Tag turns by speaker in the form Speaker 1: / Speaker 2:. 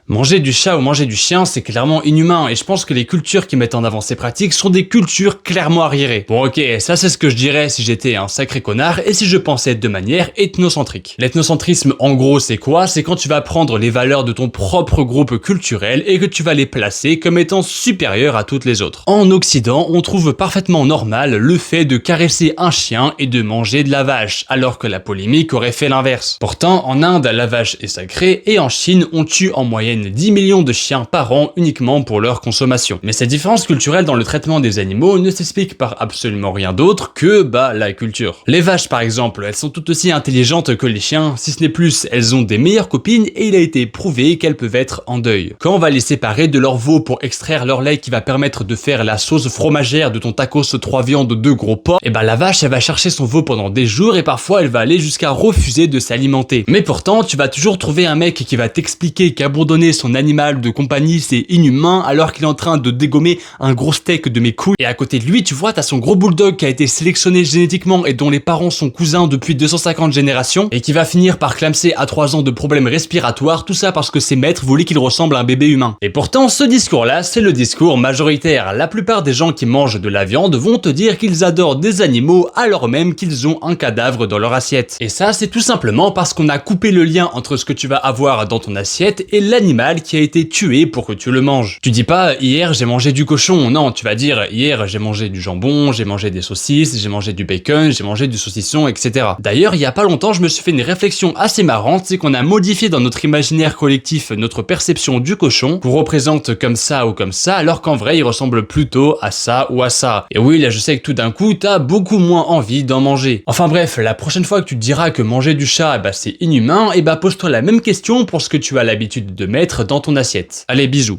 Speaker 1: Manger du chat ou manger du chien, c'est clairement inhumain, et je pense que les cultures qui mettent en avant ces pratiques sont des cultures clairement arriérées. Bon ok, ça c'est ce que je dirais si j'étais un sacré connard et si je pensais de manière ethnocentrique. L'ethnocentrisme en gros c'est quoi? C'est quand tu vas prendre les valeurs de ton propre groupe culturel et que tu vas les placer comme étant supérieures à toutes les autres. En Occident, on trouve parfaitement normal le fait de caresser un chien et de manger de la vache, alors que la polémique aurait fait l'inverse. Pourtant, en Inde, la vache est sacrée et en Chine, on tue en moyenne 10 millions de chiens par an uniquement pour leur consommation. Mais ces différences culturelles dans le traitement des animaux ne s'expliquent par absolument rien d'autre que, la culture. Les vaches par exemple, elles sont tout aussi intelligentes que les chiens, si ce n'est plus, elles ont des meilleures copines et il a été prouvé qu'elles peuvent être en deuil. Quand on va les séparer de leur veau pour extraire leur lait qui va permettre de faire la sauce fromagère de ton tacos 3 viandes 2 gros porcs, et la vache elle va chercher son veau pendant des jours et parfois elle va aller jusqu'à refuser de s'alimenter. Mais pourtant, tu vas toujours trouver un mec qui va t'expliquer qu'abandonner son animal de compagnie c'est inhumain alors qu'il est en train de dégommer un gros steak de mes couilles, et à côté de lui tu vois t'as son gros bulldog qui a été sélectionné génétiquement et dont les parents sont cousins depuis 250 générations et qui va finir par clamser à 3 ans de problèmes respiratoires, tout ça parce que ses maîtres voulaient qu'il ressemble à un bébé humain. Et pourtant ce discours là c'est le discours majoritaire. La plupart des gens qui mangent de la viande vont te dire qu'ils adorent des animaux alors même qu'ils ont un cadavre dans leur assiette. Et ça c'est tout simplement parce qu'on a coupé le lien entre ce que tu vas avoir dans ton assiette et l'animal qui a été tué pour que tu le manges. Tu dis pas hier j'ai mangé du cochon, non, tu vas dire hier j'ai mangé du jambon, j'ai mangé des saucisses, j'ai mangé du bacon, j'ai mangé du saucisson, etc. D'ailleurs il y a pas longtemps je me suis fait une réflexion assez marrante, c'est qu'on a modifié dans notre imaginaire collectif notre perception du cochon, qu'on représente comme ça ou comme ça, alors qu'en vrai il ressemble plutôt à ça ou à ça. Et oui là je sais que tout d'un coup t'as beaucoup moins envie d'en manger. Enfin bref, la prochaine fois que tu te diras que manger du chat c'est inhumain, et pose-toi la même question pour ce que tu as l'habitude de mettre dans ton assiette. Allez, bisous.